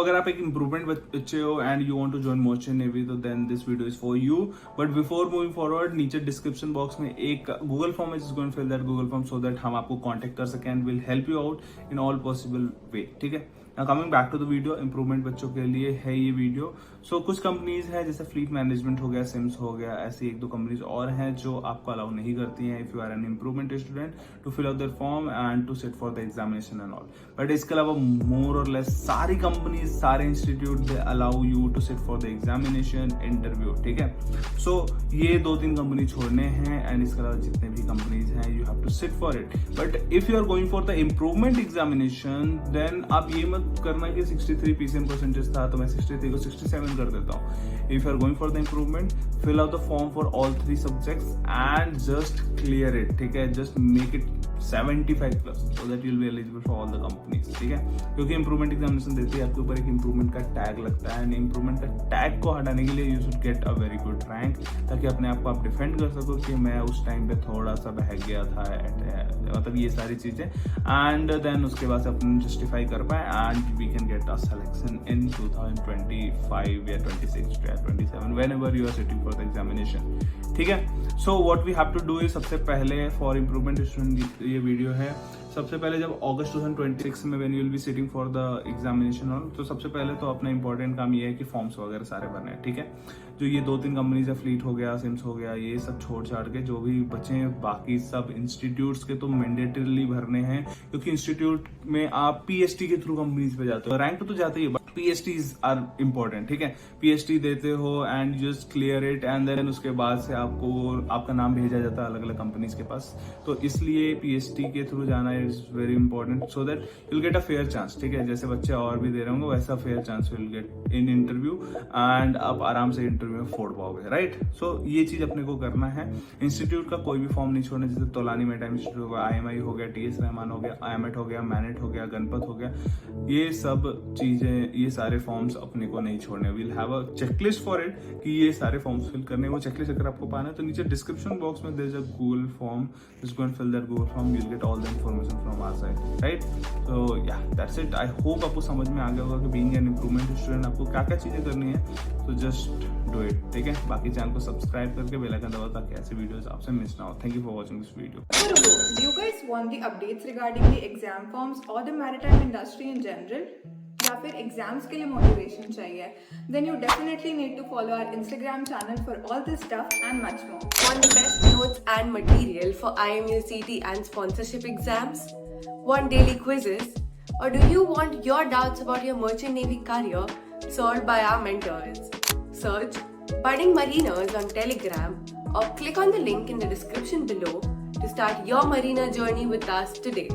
अगर आप एक इम्प्रूवमेंट बच्चे हो and you want to join merchant navy तो then this video is for you. But before moving forward, नीचे डिस्क्रिप्शन बॉक्स में एक गूगल फॉर्म है, जिसको fill that Google form so that हम आपको कॉन्टेक्ट कर सकें and will help you out in all possible way. ठीक है, coming back to the video, improvement बच्चों के लिए है ये वीडियो। सो कुछ कंपनीज हैं जैसे फ्लीट मैनेजमेंट हो गया, सिम्स हो गया, ऐसी एक दो कंपनीज और हैं जो आपको अलाउ नहीं करती हैं if you are an improvement student to fill out their form and to sit for the examination and all. But इसके अलावा मोर और लेस सारी कंपनीज, सारे institute they allow you to sit for the examination interview. ठीक है, सो ये 2-3 company छोड़ने हैं एंड इसके अलावा जितने भी कंपनीज हैं you have to sit for it. But if you are going for the improvement examination then आप ये मत करना कि 63 PCM परसेंटेज था तो मैं 63 को 67 कर देता हूँ। If you are going for the improvement, fill out the form for all 3 subjects and just clear it. ठीक है, just make it 75+ so that you'll be eligible for all the companies। ठीक है, क्योंकि इंप्रूवमेंट एग्जामिनेशन देती है आपके ऊपर एक इंप्रूवमेंट का टैग लगता है एंड इंप्रूवमेंट का टैग को हटाने के लिए you should get a very good rank, ताकि अपने आप को आप डिफेंड कर सको कि मैं उस टाइम पे थोड़ा सा बहक गया था, मतलब ये सारी चीजें, एंड देन उसके बाद अपने जस्टिफाई कर पाए and we can get a selection in 2025 या 26 या 27 whenever you are sitting for the examination. ठीक है, so what we have to do is, सबसे पहले फॉर इंप्रूवमेंट स्टूडेंट ये वीडियो है, सबसे पहले जब अगस्त 2026 में when you will be sitting for the examination hall, तो सबसे पहले तो अपना इंपॉर्टेंट काम ये है कि फॉर्म्स वगैरह सारे भरने हैं। ठीक है, जो ये 2-3 कंपनीज है, फ्लीट हो गया, सिम्स हो गया, ये सब छोड़ छाड़ के जो भी बचे हैं बाकी सब इंस्टीट्यूट्स के तो मैंडेटरीली भरने हैं, क्योंकि इंस्टीट्यूट में आप PST के थ्रू कंपनीज पे जाते हो, रैंक तो जाते ही, बट PSTs आर इम्पोर्टेंट। ठीक है, PST देते हो and just clear it and then उसके बाद से आपको आपका नाम भेजा जाता है अलग अलग कंपनीज के पास, तो इसलिए PST के थ्रू जाना is very important so that you'll get a fair chance. ठीक है, जैसे बच्चे और भी दे रहे होंगे वैसा fair chance will get in interview and आप आराम से इंटरव्यू में फोड़ पाओगे। राइट, सो ये चीज अपने को करना है। इंस्टीट्यूट का कोई भी फॉर्म नहीं छोड़ना, जैसे तोलानी मेटा इंस्टीट्यूट हो गया, IMI हो गया, TS रहमान हो गया, IMET हो गया, मैनेट हो गया, गणपत हो गया, ये सब चीजें, ये सारे फॉर्म्स अपने को नहीं छोड़ने। We'll have a checklist for it कि ये सारे फॉर्म्स फिल करने। वो चेकलिस्ट अगर आपको पाना है तो नीचे डिस्क्रिप्शन बॉक्स में there is a Google form, just go and fill that Google form, you will get all the information from our side. Right, so yeah that's it. I hope आपको समझ में आ गया होगा कि बीइंग एन इंप्रूवमेंट स्टूडेंट आपको क्या क्या चीजें करनी है, तो जस्ट डू इट। ठीक है, बाकी चैनल को सब्सक्राइब करके बेल आइकन दबाओ ताकि ऐसे वीडियोस आपसे मिस ना हो। Thank you for watching this video. Do you guys want the updates regarding the exam forms or the maritime industry in general? या फिर एग्जाम्स के लिए मोटिवेशन चाहिए? Then you definitely need to follow our Instagram channel for all this stuff and much more. Want the best notes and material for IMU CT and sponsorship exams? Want daily quizzes? Or do you want your doubts about your merchant navy career solved by our mentors? Search Budding Mariners on Telegram or click on the link in the description below to start your marina journey with us today.